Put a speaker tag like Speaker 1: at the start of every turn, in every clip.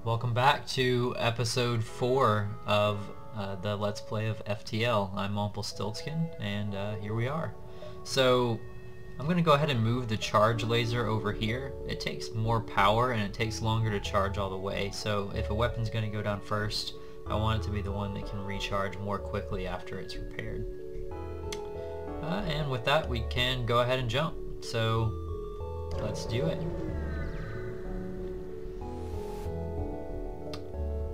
Speaker 1: Welcome back to episode 4 of the Let's Play of FTL. I'm Stiltskin, and here we are. So I'm going to go ahead and move the charge laser over here. It takes more power and it takes longer to charge all the way, so if a weapon's going to go down first, I want it to be the one that can recharge more quickly after it's repaired. And with that, we can go ahead and jump. So let's do it.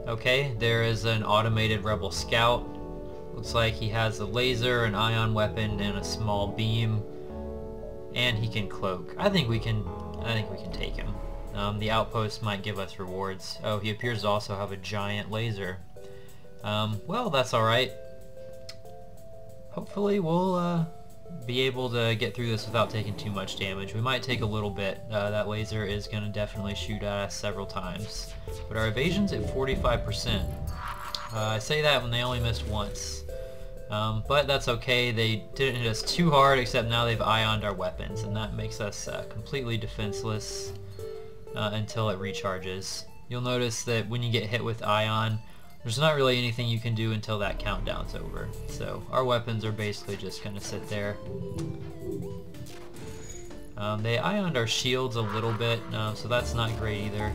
Speaker 1: Okay, there is an automated rebel scout. Looks like he has a laser, an ion weapon, and a small beam, and he can cloak. I think we can take him. The outpost might give us rewards. Oh, he appears to also have a giant laser. Well, that's all right. Hopefully, we'll be able to get through this without taking too much damage. We might take a little bit. That laser is going to definitely shoot at us several times. But our evasion's at 45%. I say that when they only missed once. But that's okay. They didn't hit us too hard, except now they've ioned our weapons, and that makes us completely defenseless until it recharges. You'll notice that when you get hit with ion, there's not really anything you can do until that countdown's over. So our weapons are basically just going to sit there. They ioned our shields a little bit, so that's not great either.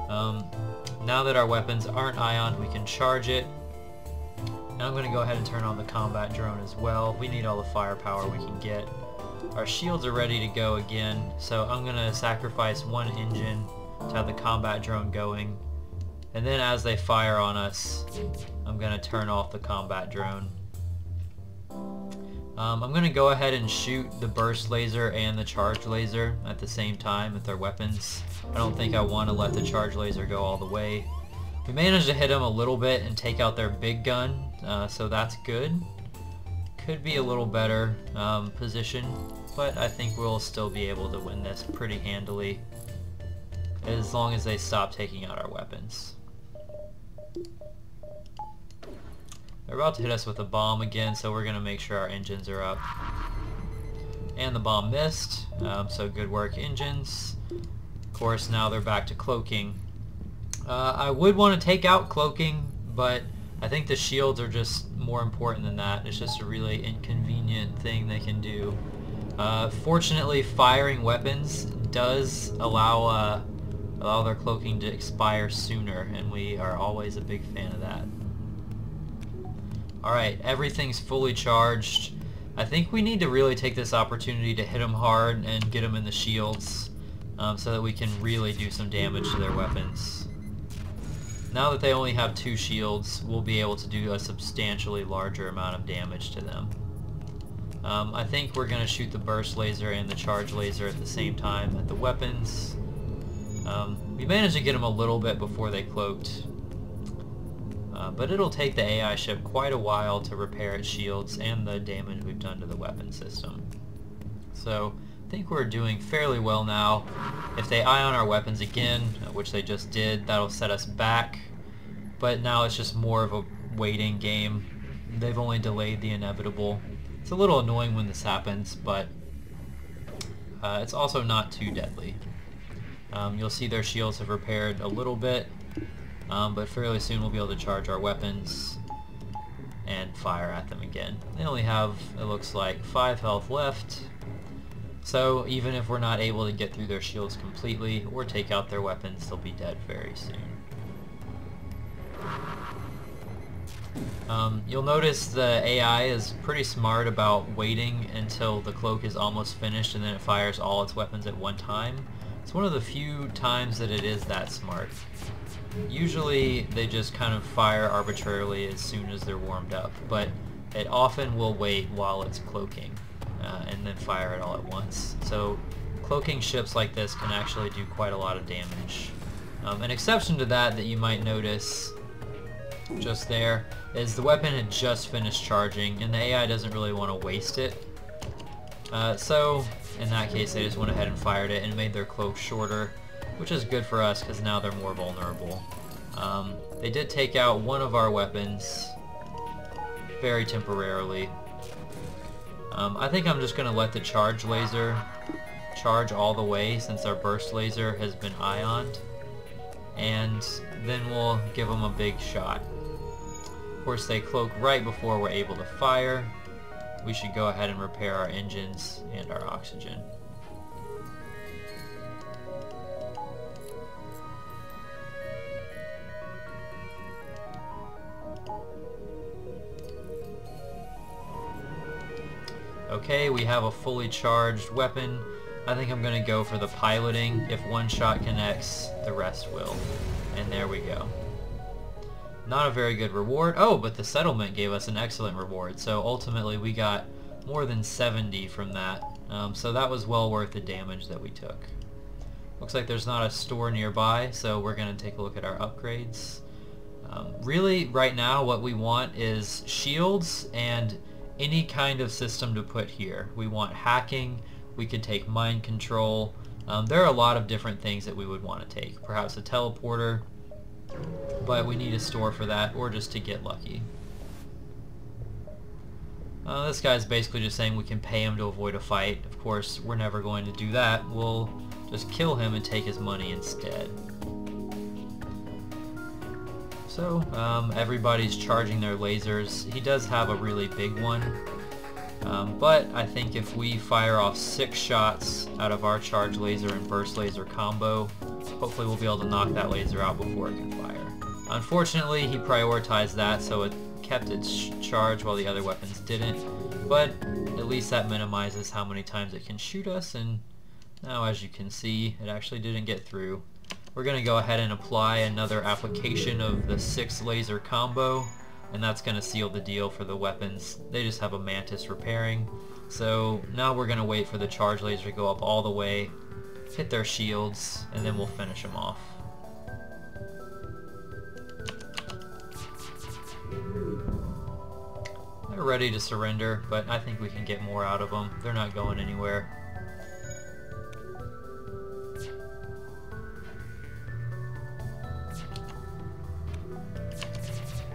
Speaker 1: Now that our weapons aren't ioned, we can charge it. Now I'm going to go ahead and turn on the combat drone as well. We need all the firepower we can get. Our shields are ready to go again, so I'm going to sacrifice one engine to have the combat drone going. And then as they fire on us, I'm going to turn off the combat drone. I'm going to go ahead and shoot the burst laser and the charge laser at the same time with their weapons. I don't think I want to let the charge laser go all the way. We managed to hit them a little bit and take out their big gun, so that's good. Could be a little better position, but I think we'll still be able to win this pretty handily as long as they stop taking out our weapons. They're about to hit us with a bomb again, so we're going to make sure our engines are up. And the bomb missed, so good work, engines. Of course, now they're back to cloaking. I would want to take out cloaking, but I think the shields are just more important than that. It's just a really inconvenient thing they can do. Fortunately, firing weapons does allow their cloaking to expire sooner, and we are always a big fan of that. Alright, everything's fully charged. I think we need to really take this opportunity to hit them hard and get them in the shields so that we can really do some damage to their weapons. Now that they only have 2 shields, we'll be able to do a substantially larger amount of damage to them. I think we're going to shoot the burst laser and the charge laser at the same time at the weapons. We managed to get them a little bit before they cloaked. But it'll take the AI ship quite a while to repair its shields and the damage we've done to the weapon system. So I think we're doing fairly well now. If they ion our weapons again, which they just did, that'll set us back. But now it's just more of a waiting game. They've only delayed the inevitable. It's a little annoying when this happens, but it's also not too deadly. You'll see their shields have repaired a little bit. But fairly soon we'll be able to charge our weapons and fire at them again. They only have, it looks like, 5 health left. So even if we're not able to get through their shields completely or take out their weapons, they'll be dead very soon. You'll notice the AI is pretty smart about waiting until the cloak is almost finished and then it fires all its weapons at one time. It's one of the few times that it is that smart. Usually they just kind of fire arbitrarily as soon as they're warmed up, but it often will wait while it's cloaking and then fire it all at once. So cloaking ships like this can actually do quite a lot of damage. An exception to that you might notice just there is the weapon had just finished charging and the AI doesn't really want to waste it. So in that case they just went ahead and fired it and made their cloak shorter, which is good for us because now they're more vulnerable. They did take out one of our weapons very temporarily. I think I'm just going to let the charge laser charge all the way since our burst laser has been ioned. And and then we'll give them a big shot. Of course, they cloak right before we're able to fire. We should go ahead and repair our engines and our oxygen. Okay, we have a fully charged weapon. I think I'm going to go for the piloting. If one shot connects, the rest will. And there we go. Not a very good reward. Oh, but the settlement gave us an excellent reward. So ultimately we got more than 70 from that. So that was well worth the damage that we took. Looks like there's not a store nearby, so we're going to take a look at our upgrades. Really, right now, what we want is shields and any kind of system to put here. We want hacking. We could take mind control. There are a lot of different things that we would want to take. Perhaps a teleporter, but we need a store for that, or just to get lucky. This guy's basically just saying we can pay him to avoid a fight. Of course, we're never going to do that. We'll just kill him and take his money instead. So, everybody's charging their lasers. He does have a really big one. But I think if we fire off 6 shots out of our charge laser and burst laser combo, hopefully we'll be able to knock that laser out before it can fire. Unfortunately, he prioritized that, so it kept its charge while the other weapons didn't, but at least that minimizes how many times it can shoot us, and now as you can see, it actually didn't get through. We're going to go ahead and apply another application of the 6 laser combo, and that's going to seal the deal for the weapons. They just have a mantis repairing. So now we're going to wait for the charge laser to go up all the way, hit their shields, and then we'll finish them off. They're ready to surrender, but I think we can get more out of them. They're not going anywhere.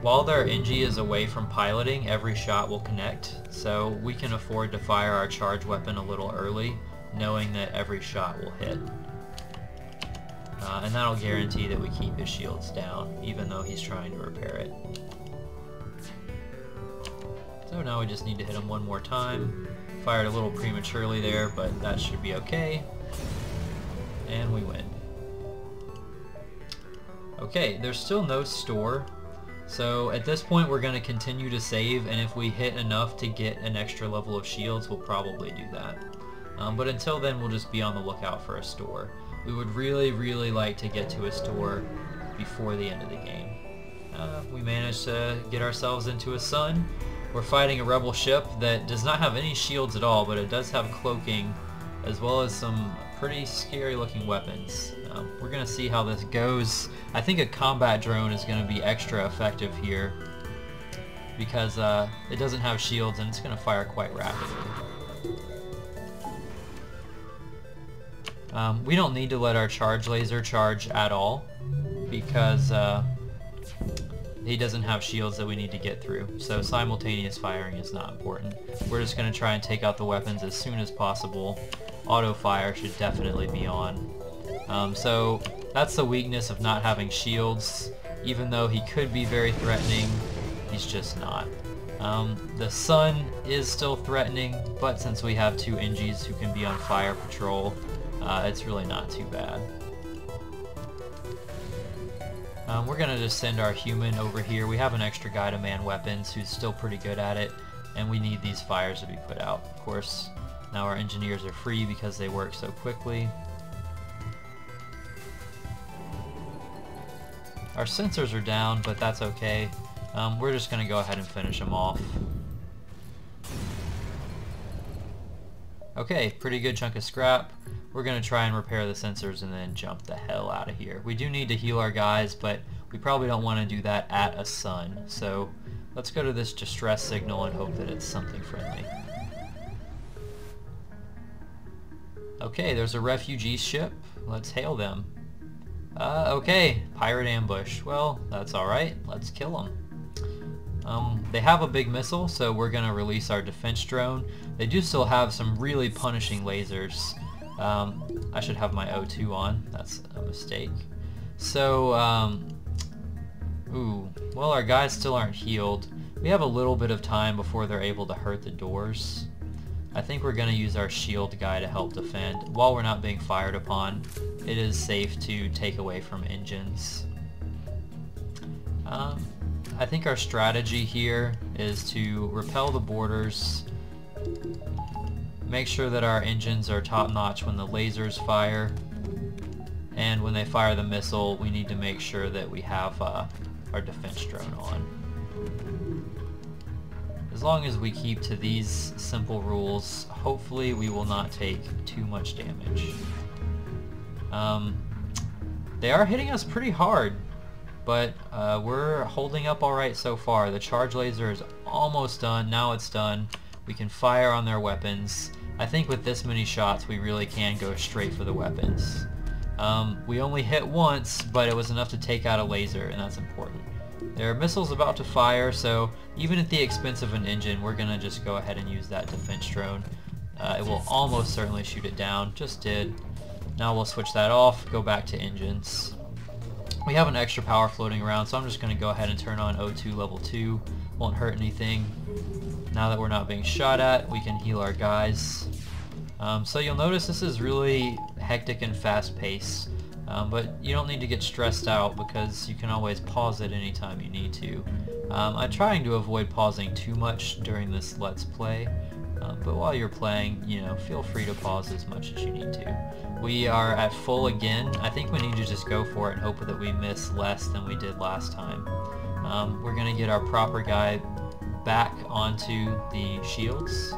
Speaker 1: While their NG is away from piloting, every shot will connect, so we can afford to fire our charge weapon a little early, knowing that every shot will hit. And that'll guarantee that we keep his shields down, even though he's trying to repair it. So now we just need to hit him one more time. Fired a little prematurely there, but that should be okay. And we win. Okay, there's still no store. So at this point we're going to continue to save, and if we hit enough to get an extra level of shields, we'll probably do that. But until then, we'll just be on the lookout for a store. We would really like to get to a store before the end of the game. We managed to get ourselves into a sun. We're fighting a rebel ship that does not have any shields at all, but it does have cloaking, as well as some pretty scary looking weapons. We're going to see how this goes. I think a combat drone is going to be extra effective here because it doesn't have shields and it's going to fire quite rapidly. We don't need to let our charge laser charge at all because he doesn't have shields that we need to get through. So simultaneous firing is not important. We're just going to try and take out the weapons as soon as possible. Auto fire should definitely be on. So that's the weakness of not having shields. Even though he could be very threatening, he's just not. The sun is still threatening, but since we have 2 NGs who can be on fire patrol, it's really not too bad. We're going to just send our human over here. We have an extra guy to man weapons who's still pretty good at it, and we need these fires to be put out. Of course, now our engineers are free because they work so quickly. Our sensors are down, but that's okay. We're just going to go ahead and finish them off. Okay, pretty good chunk of scrap. We're going to try and repair the sensors and then jump the hell out of here. We do need to heal our guys, but we probably don't want to do that at a sun. So let's go to this distress signal and hope that it's something friendly. Okay, there's a refugee ship. Let's hail them. Okay, pirate ambush. Well, that's alright. Let's kill them. They have a big missile, so we're going to release our defense drone. They do still have some really punishing lasers. I should have my O2 on. That's a mistake. So, ooh, well, our guys still aren't healed. We have a little bit of time before they're able to hurt the doors. I think we're going to use our shield guy to help defend. While we're not being fired upon, it is safe to take away from engines. I think our strategy here is to repel the boarders, make sure that our engines are top-notch when the lasers fire, and when they fire the missile, we need to make sure that we have our defense drone on. As long as we keep to these simple rules, hopefully we will not take too much damage. They are hitting us pretty hard, but we're holding up alright so far. The charge laser is almost done. Now it's done. We can fire on their weapons. I think with this many shots we really can go straight for the weapons. We only hit once, but it was enough to take out a laser, and that's important. There are missiles about to fire, so even at the expense of an engine, we're going to just go ahead and use that defense drone. It will almost certainly shoot it down. Just did. Now we'll switch that off, go back to engines. We have an extra power floating around, so I'm just going to go ahead and turn on O2 level 2. Won't hurt anything. Now that we're not being shot at, we can heal our guys. So you'll notice this is really hectic and fast paced. But you don't need to get stressed out because you can always pause it anytime you need to. I'm trying to avoid pausing too much during this Let's Play, but while you're playing, you know, feel free to pause as much as you need to. We are at full again. I think we need to just go for it and hope that we miss less than we did last time. We're going to get our proper guy back onto the shields.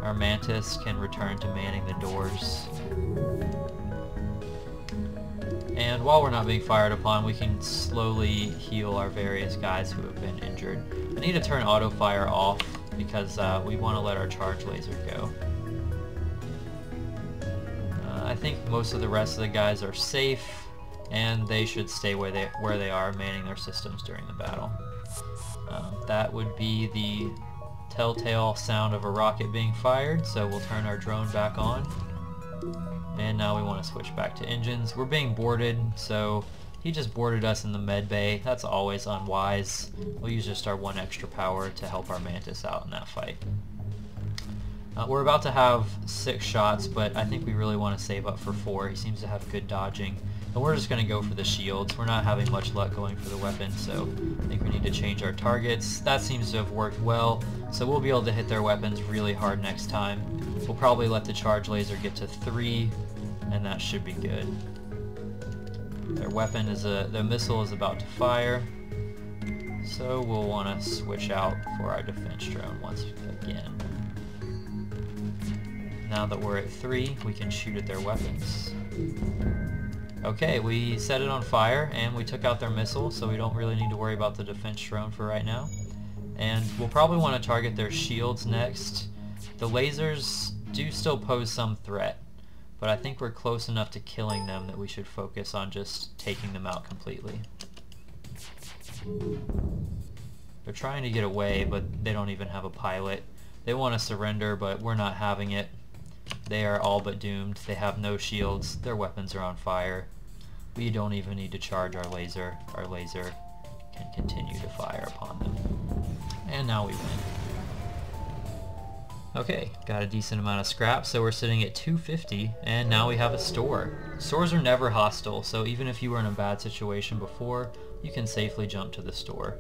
Speaker 1: Our Mantis can return to manning the doors. And while we're not being fired upon, we can slowly heal our various guys who have been injured. I need to turn auto fire off because we want to let our charge laser go. I think most of the rest of the guys are safe, and they should stay where they are, manning their systems during the battle. That would be the telltale sound of a rocket being fired, so we'll turn our drone back on. And now we want to switch back to engines. We're being boarded, so he just boarded us in the med bay. That's always unwise. We'll use just our one extra power to help our Mantis out in that fight. We're about to have 6 shots, but I think we really want to save up for 4. He seems to have good dodging. And we're just going to go for the shields. We're not having much luck going for the weapons, so I think we need to change our targets. That seems to have worked well, so we'll be able to hit their weapons really hard next time. We'll probably let the charge laser get to 3, and that should be good. Their weapon is their missile is about to fire, so we'll want to switch out for our defense drone once again. Now that we're at 3, we can shoot at their weapons. Okay, we set it on fire and we took out their missile, so we don't really need to worry about the defense drone for right now. And we'll probably want to target their shields next. The lasers do still pose some threat, but I think we're close enough to killing them that we should focus on just taking them out completely. They're trying to get away, but they don't even have a pilot. They want to surrender, but we're not having it. They are all but doomed. They have no shields. Their weapons are on fire. We don't even need to charge our laser. Our laser can continue to fire upon them. And now we win. Okay, got a decent amount of scrap, so we're sitting at 250, and now we have a store. Stores are never hostile, so even if you were in a bad situation before, you can safely jump to the store.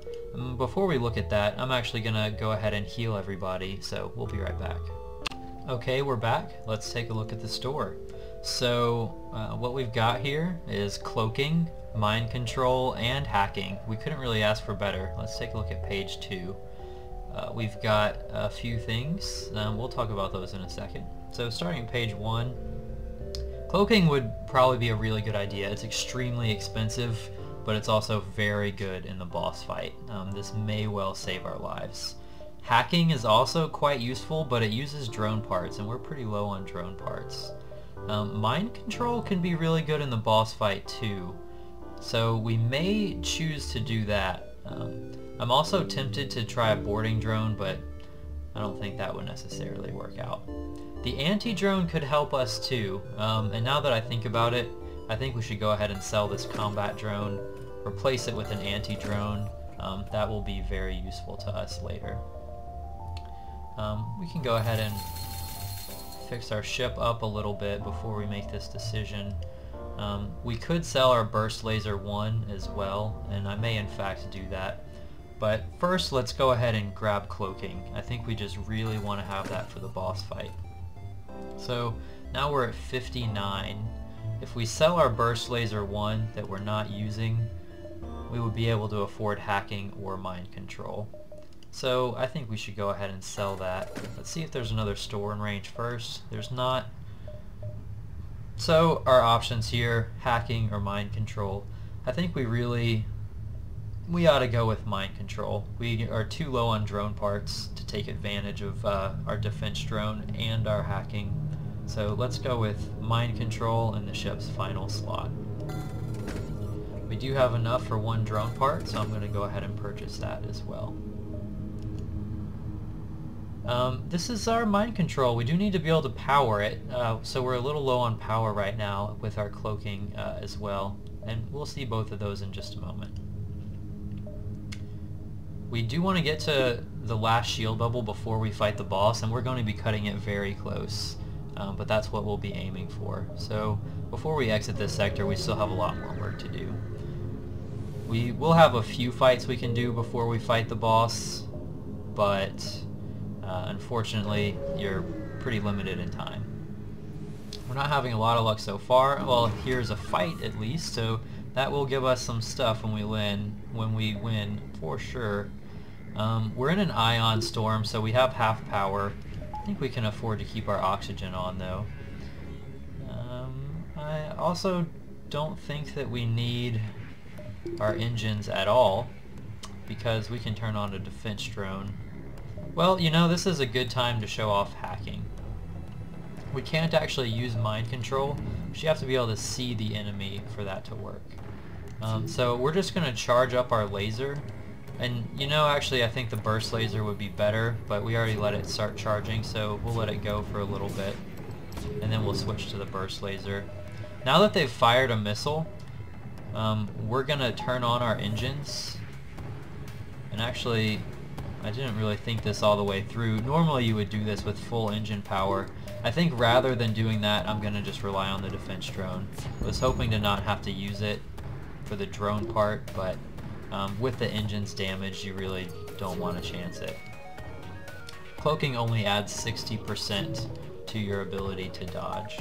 Speaker 1: Before we look at that, I'm actually going to go ahead and heal everybody, so we'll be right back. Okay, we're back. Let's take a look at the store. So what we've got here is cloaking, mind control, and hacking. We couldn't really ask for better. Let's take a look at page 2. We've got a few things. We'll talk about those in a second. So starting at page 1, cloaking would probably be a really good idea. It's extremely expensive, but it's also very good in the boss fight. This may well save our lives. Hacking is also quite useful, but it uses drone parts, and we're pretty low on drone parts. Mind control can be really good in the boss fight too, so we may choose to do that. I'm also tempted to try a boarding drone, but I don't think that would necessarily work out. The anti-drone could help us too, and now that I think about it, I think we should go ahead and sell this combat drone, replace it with an anti-drone. That will be very useful to us later. We can go ahead and fix our ship up a little bit before we make this decision. We could sell our Burst Laser 1 as well, and I may in fact do that. But first, let's go ahead and grab cloaking. I think we just really want to have that for the boss fight. So now we're at 59. If we sell our Burst Laser 1 that we're not using, we would be able to afford hacking or mind control. So I think we should go ahead and sell that. Let's see if there's another store in range first. There's not. So our options here, hacking or mind control. I think we ought to go with mind control. We are too low on drone parts to take advantage of our defense drone and our hacking. So let's go with mind control in the ship's final slot. We do have enough for one drone part, so I'm going to go ahead and purchase that as well. This is our mind control. We do need to be able to power it, so we're a little low on power right now with our cloaking as well, and we'll see both of those in just a moment. We do want to get to the last shield bubble before we fight the boss, and we're going to be cutting it very close, but that's what we'll be aiming for. So before we exit this sector, we still have a lot more work to do. We will have a few fights we can do before we fight the boss, but unfortunately you're pretty limited in time. We're not having a lot of luck so far. Well, here's a fight at least, so that will give us some stuff when we win for sure. We're in an ion storm, so we have half power. I think we can afford to keep our oxygen on though. I also don't think that we need our engines at all, because we can turn on a defense drone. Well, you know, this is a good time to show off hacking. We can't actually use mind control, but you have to be able to see the enemy for that to work. So we're just going to charge up our laser, and you know, actually I think the burst laser would be better, but we already let it start charging, so we'll let it go for a little bit, and then we'll switch to the burst laser. Now that they've fired a missile, we're going to turn on our engines, and actually I didn't really think this all the way through. Normally you would do this with full engine power. I think rather than doing that, I'm going to just rely on the defense drone. I was hoping to not have to use it for the drone part, but with the engines damaged, you really don't want to chance it. Cloaking only adds 60% to your ability to dodge.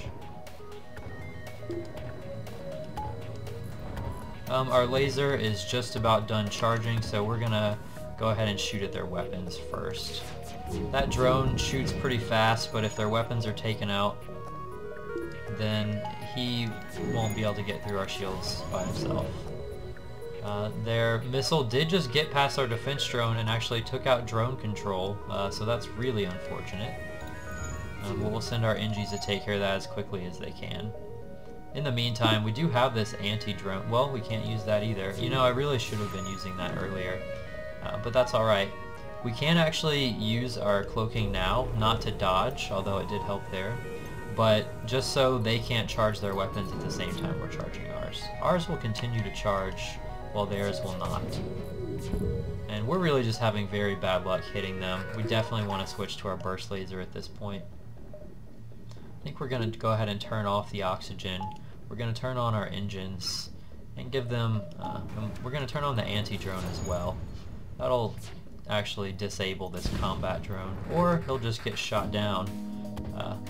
Speaker 1: Our laser is just about done charging, so we're gonna go ahead and shoot at their weapons first. That drone shoots pretty fast, but if their weapons are taken out, then he won't be able to get through our shields by himself. Their missile did just get past our defense drone and actually took out drone control, so that's really unfortunate. We'll send our NGs to take care of that as quickly as they can. In the meantime, we do have this anti-drone. Well, we can't use that either. You know, I really should have been using that earlier, but that's alright. We can actually use our cloaking now, not to dodge, although it did help there, but just so they can't charge their weapons at the same time we're charging ours. Ours will continue to charge, while theirs will not. And we're really just having very bad luck hitting them. We definitely want to switch to our burst laser at this point. I think we're going to go ahead and turn off the oxygen. We're going to turn on our engines and give them, we're going to turn on the anti-drone as well. That'll actually disable this combat drone, or he'll just get shot down.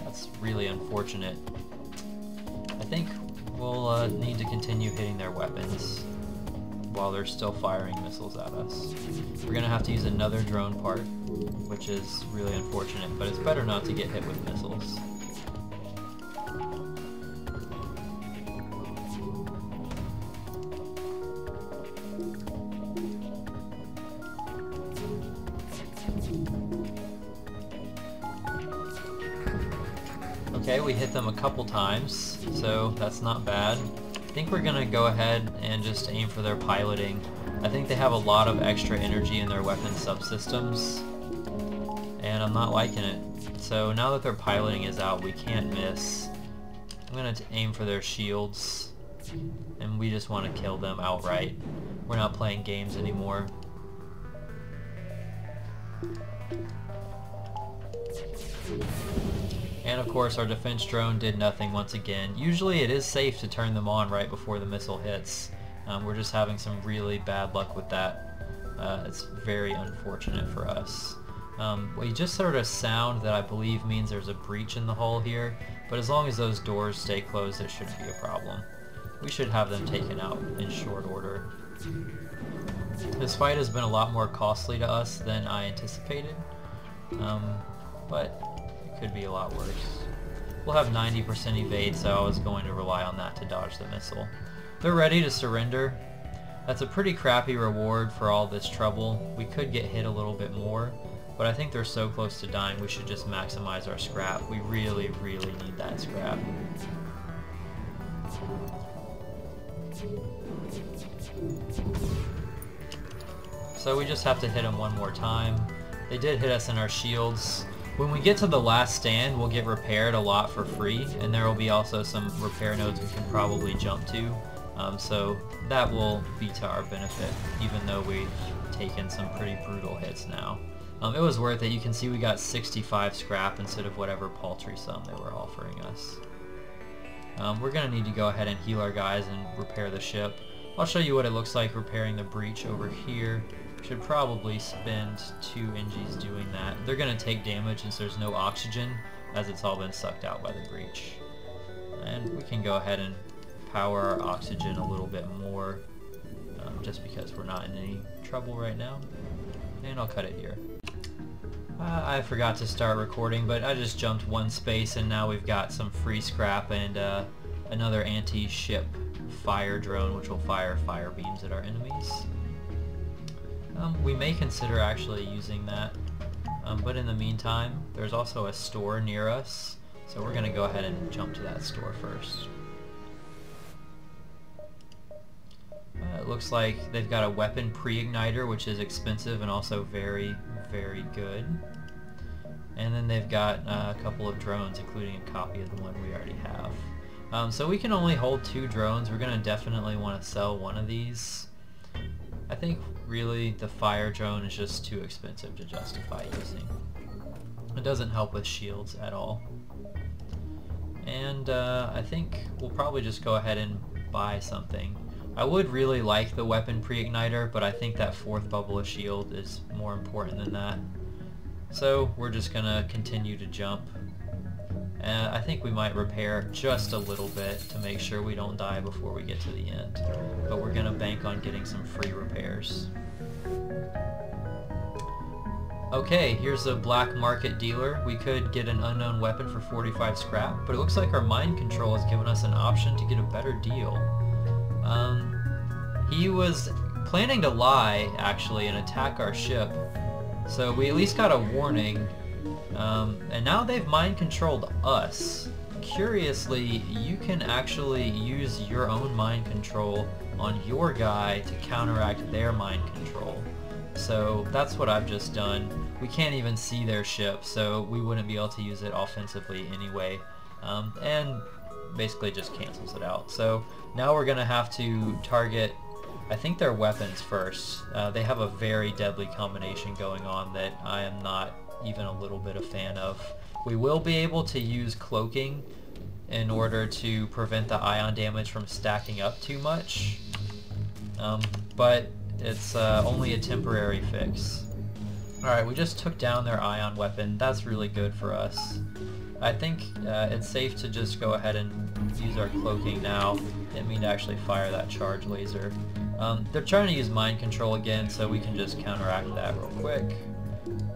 Speaker 1: That's really unfortunate. I think we'll need to continue hitting their weapons while they're still firing missiles at us. We're going to have to use another drone part, which is really unfortunate, but it's better not to get hit with missiles. Okay, we hit them a couple times, so that's not bad. I think we're gonna go ahead and just aim for their piloting. I think they have a lot of extra energy in their weapon subsystems, and I'm not liking it. So now that their piloting is out, we can't miss. I'm gonna aim for their shields. and we just want to kill them outright. We're not playing games anymore. And of course our defense drone did nothing once again. Usually it is safe to turn them on right before the missile hits. We're just having some really bad luck with that. It's very unfortunate for us. We just heard a sound that I believe means there's a breach in the hull here, but as long as those doors stay closed it shouldn't be a problem. We should have them taken out in short order. This fight has been a lot more costly to us than I anticipated, but it could be a lot worse. We'll have 90% evade, so I was going to rely on that to dodge the missile. They're ready to surrender. That's a pretty crappy reward for all this trouble. We could get hit a little bit more, but I think they're so close to dying we should just maximize our scrap. We really, really need that scrap. So we just have to hit them one more time. They did hit us in our shields. When we get to the last stand, we'll get repaired a lot for free, and there will be also some repair nodes we can probably jump to. So that will be to our benefit, even though we've taken some pretty brutal hits now. It was worth it. You can see we got 65 scrap instead of whatever paltry sum they were offering us. We're going to need to go ahead and heal our guys and repair the ship. I'll show you what it looks like repairing the breach over here. Should probably spend 2 NGs doing that. They're going to take damage since there's no oxygen, as it's all been sucked out by the breach. And we can go ahead and power our oxygen a little bit more, just because we're not in any trouble right now. And I'll cut it here. I forgot to start recording, but I just jumped one space and now we've got some free scrap and another anti-ship fire drone which will fire fire beams at our enemies. We may consider actually using that, but in the meantime there's also a store near us, so we're going to go ahead and jump to that store first. It looks like they've got a weapon pre-igniter, which is expensive and also very, very good. And then they've got a couple of drones, including a copy of the one we already have. So we can only hold 2 drones. We're going to definitely want to sell one of these. I think really the fire drone is just too expensive to justify using. It doesn't help with shields at all. And I think we'll probably just go ahead and buy something. I would really like the weapon pre-igniter, but I think that 4th bubble of shield is more important than that. So we're just gonna continue to jump. I think we might repair just a little bit to make sure we don't die before we get to the end. But we're gonna bank on getting some free repairs. Okay, here's a black market dealer. We could get an unknown weapon for 45 scrap, but it looks like our mind control has given us an option to get a better deal. He was planning to lie, actually, and attack our ship. So we at least got a warning. And now they've mind-controlled us. Curiously, you can actually use your own mind control on your guy to counteract their mind control. So that's what I've just done. We can't even see their ship, so we wouldn't be able to use it offensively anyway. And basically just cancels it out. So now we're going to have to target, I think, their weapons first. They have a very deadly combination going on that I am not even a little bit a fan of. We will be able to use cloaking in order to prevent the ion damage from stacking up too much, but it's only a temporary fix. Alright, we just took down their ion weapon. That's really good for us. I think it's safe to just go ahead and use our cloaking now. Didn't mean to actually fire that charge laser. They're trying to use mind control again, so we can just counteract that real quick.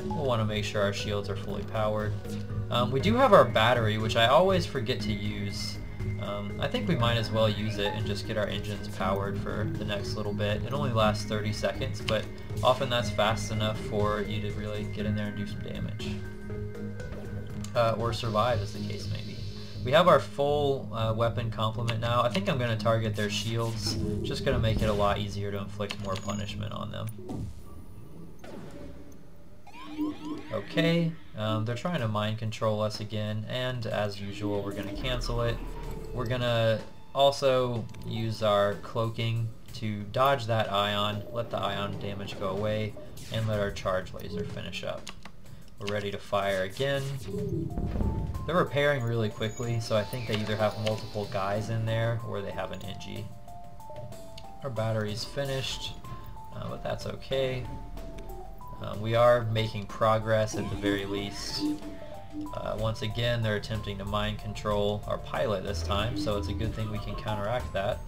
Speaker 1: We'll want to make sure our shields are fully powered. We do have our battery, which I always forget to use. I think we might as well use it and just get our engines powered for the next little bit. It only lasts 30 seconds, but often that's fast enough for you to really get in there and do some damage. Or survive, as the case may be. We have our full weapon complement now. I think I'm going to target their shields. Just going to make it a lot easier to inflict more punishment on them. Okay, they're trying to mind control us again, and as usual we're going to cancel it. We're going to also use our cloaking to dodge that ion, let the ion damage go away, and let our charge laser finish up. We're ready to fire again. They're repairing really quickly, so I think they either have multiple guys in there or they have an NG. Our battery's finished, but that's okay. We are making progress at the very least. Once again, they're attempting to mind control our pilot this time, so it's a good thing we can counteract that.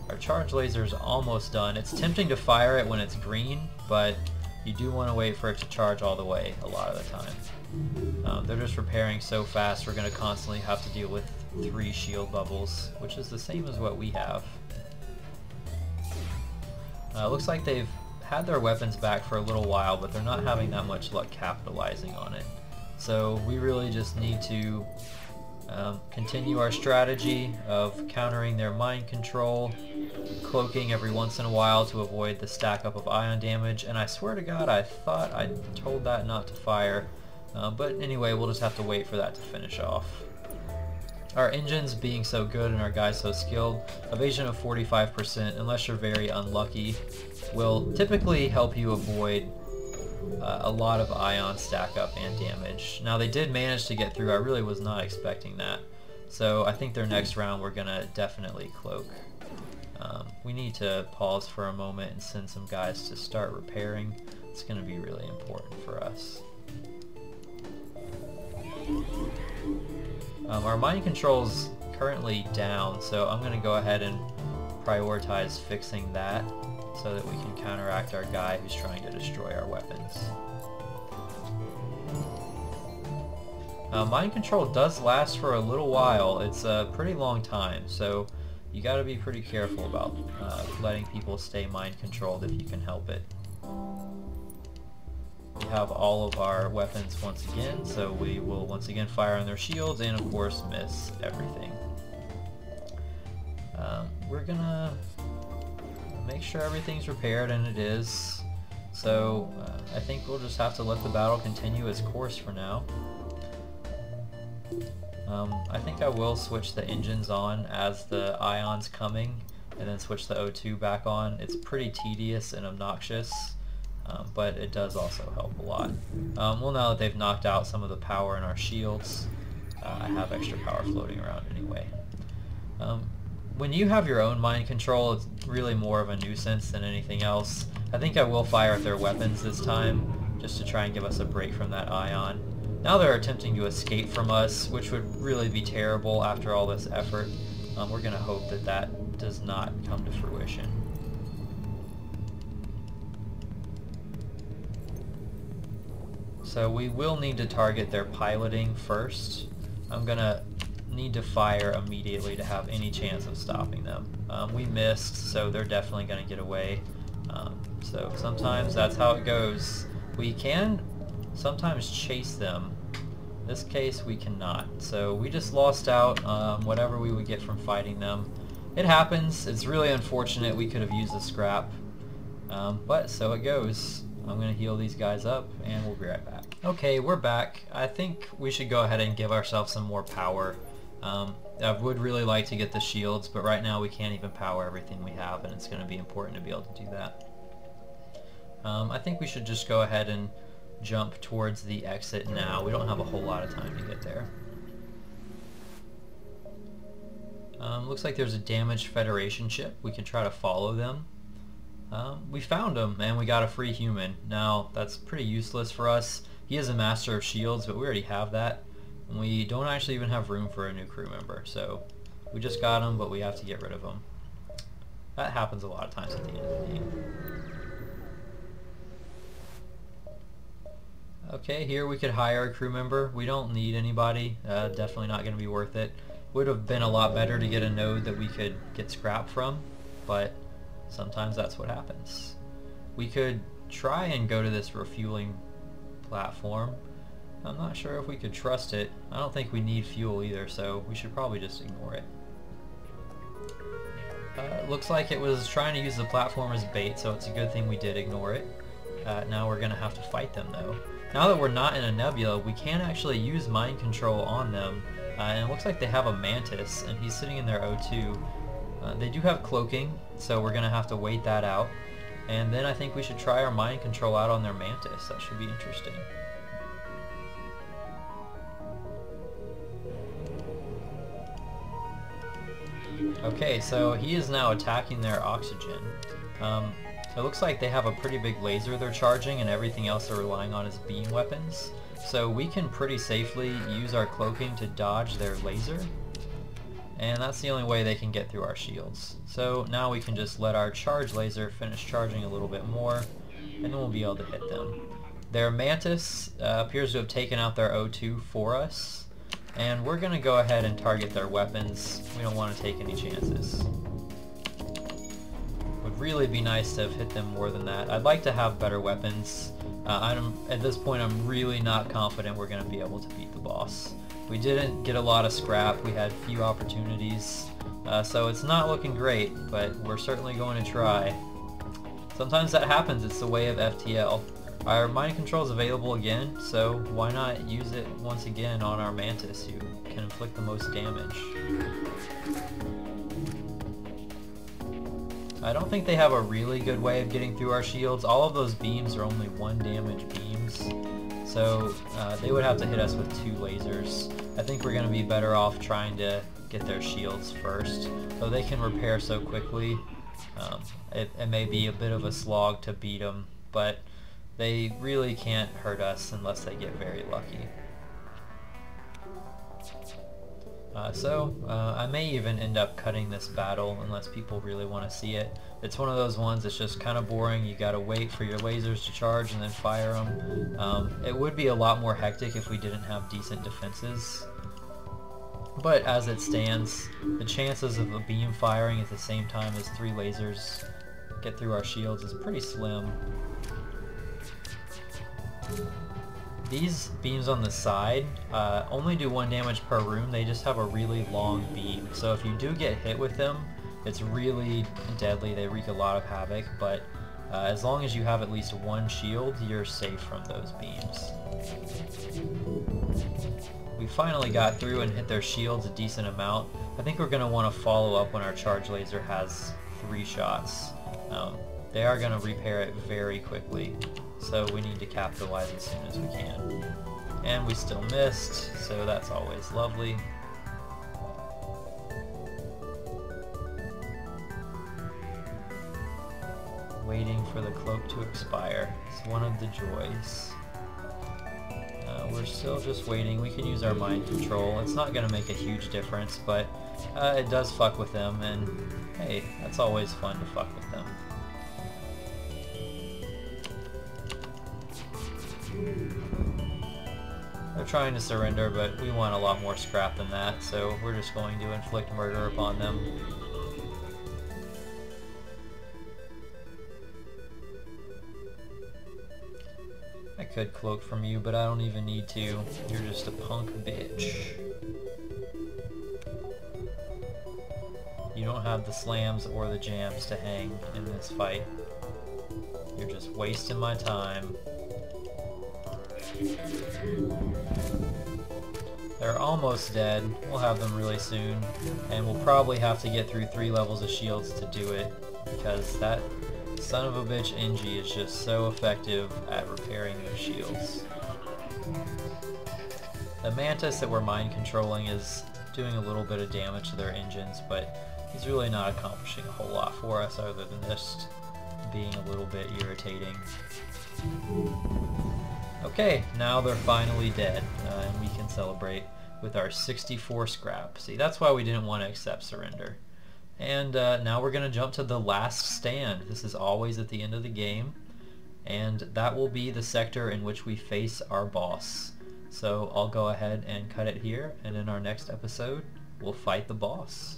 Speaker 1: Our charge laser is almost done. It's tempting to fire it when it's green, but you do want to wait for it to charge all the way a lot of the time. They're just repairing so fast, we're going to constantly have to deal with 3 shield bubbles, which is the same as what we have. Looks like they've had their weapons back for a little while, but they're not having that much luck capitalizing on it. So we really just need to continue our strategy of countering their mind control, cloaking every once in a while to avoid the stack up of ion damage, and I swear to God I thought I told that not to fire, but anyway, we'll just have to wait for that to finish off. Our engines being so good and our guys so skilled, evasion of 45%, unless you're very unlucky, will typically help you avoid a lot of ion stack up and damage. Now they did manage to get through. I really was not expecting that. So I think their next round we're going to definitely cloak. We need to pause for a moment and send some guys to start repairing. It's going to be really important for us. Our mind control's currently down, so I'm going to go ahead and prioritize fixing that so that we can counteract our guy who's trying to destroy our weapons. Mind control does last for a little while. It's a pretty long time, so you got to be pretty careful about letting people stay mind controlled if you can help it. We have all of our weapons once again, so we will once again fire on their shields and of course miss everything. We're gonna make sure everything's repaired, and it is. So I think we'll just have to let the battle continue its course for now. I think I will switch the engines on as the ion's coming and then switch the O2 back on. It's pretty tedious and obnoxious, but it does also help a lot. Well, now that they've knocked out some of the power in our shields, I have extra power floating around anyway. When you have your own mind control, it's really more of a nuisance than anything else. I think I will fire at their weapons this time, just to try and give us a break from that ion. Now they're attempting to escape from us, which would really be terrible after all this effort. We're going to hope that that does not come to fruition. So we will need to target their piloting first. I'm going to need to fire immediately to have any chance of stopping them. We missed, so they're definitely going to get away. So sometimes that's how it goes. We can sometimes chase them. In this case we cannot. So we just lost out whatever we would get from fighting them. It happens. It's really unfortunate. We could have used the scrap. But so it goes. I'm going to heal these guys up and we'll be right back. Okay, we're back. I think we should go ahead and give ourselves some more power. I would really like to get the shields, but right now we can't even power everything we have, and it's going to be important to be able to do that. I think we should just go ahead and jump towards the exit now. We don't have a whole lot of time to get there. Looks like there's a damaged Federation ship. We can try to follow them. We found him, and we got a free human. Now, that's pretty useless for us. He is a Master of Shields, but we already have that. And we don't actually even have room for a new crew member, so we just got him, but we have to get rid of him. That happens a lot of times at the end of the game. Okay, here we could hire a crew member. We don't need anybody. Definitely not going to be worth it. Would have been a lot better to get a node that we could get scrap from, but sometimes that's what happens. We could try and go to this refueling platform. I'm not sure if we could trust it. I don't think we need fuel either, so we should probably just ignore it. Looks like it was trying to use the platform as bait, so it's a good thing we did ignore it. Now we're going to have to fight them though. Now that we're not in a nebula, we can actually use mind control on them And it looks like they have a Mantis, and he's sitting in their O2. They do have cloaking, so we're going to have to wait that out. And then I think we should try our mind control out on their Mantis. That should be interesting. Okay, so he is now attacking their oxygen. It looks like they have a pretty big laser they're charging, and everything else they're relying on is beam weapons. So we can pretty safely use our cloaking to dodge their laser, and that's the only way they can get through our shields. So now we can just let our charge laser finish charging a little bit more, and then we'll be able to hit them. Their Mantis appears to have taken out their O2 for us, and we're going to go ahead and target their weapons. We don't want to take any chances. Would really be nice to have hit them more than that. I'd like to have better weapons. At this point I'm really not confident we're going to be able to beat the boss. We didn't get a lot of scrap, we had few opportunities, so it's not looking great, but we're certainly going to try. Sometimes that happens, it's the way of FTL. Our mind control is available again, so why not use it once again on our Mantis, who can inflict the most damage. I don't think they have a really good way of getting through our shields. All of those beams are only 1 damage beams, so they would have to hit us with 2 lasers. I think we're going to be better off trying to get their shields first. Though they can repair so quickly, it may be a bit of a slog to beat them, but they really can't hurt us unless they get very lucky. I may even end up cutting this battle unless people really want to see it. It's one of those ones that's just kind of boring. You gotta wait for your lasers to charge and then fire them. It would be a lot more hectic if we didn't have decent defenses. But as it stands, the chances of a beam firing at the same time as 3 lasers get through our shields is pretty slim. These beams on the side only do 1 damage per room. They just have a really long beam. So if you do get hit with them, it's really deadly. They wreak a lot of havoc, but as long as you have at least 1 shield, you're safe from those beams. We finally got through and hit their shields a decent amount. I think we're going to want to follow up when our charge laser has 3 shots. They are going to repair it very quickly, so we need to capitalize as soon as we can. And we still missed, so that's always lovely. Waiting for the cloak to expire. It's one of the joys. We're still just waiting. We can use our mind control. It's not going to make a huge difference, but it does fuck with them, and hey, that's always fun to fuck with them. They're trying to surrender, but we want a lot more scrap than that, so we're just going to inflict murder upon them. I could cloak from you, but I don't even need to. You're just a punk bitch. You don't have the slams or the jams to hang in this fight. You're just wasting my time. They're almost dead. We'll have them really soon, and we'll probably have to get through 3 levels of shields to do it, because that son of a bitch Engie is just so effective at repairing those shields. The Mantis that we're mind controlling is doing a little bit of damage to their engines, but he's really not accomplishing a whole lot for us other than just being a little bit irritating. Okay, now they're finally dead, and we can celebrate with our 64 scrap. See, that's why we didn't want to accept surrender. And now we're going to jump to the last stand. This is always at the end of the game, and that will be the sector in which we face our boss. So I'll go ahead and cut it here, and in our next episode, we'll fight the boss.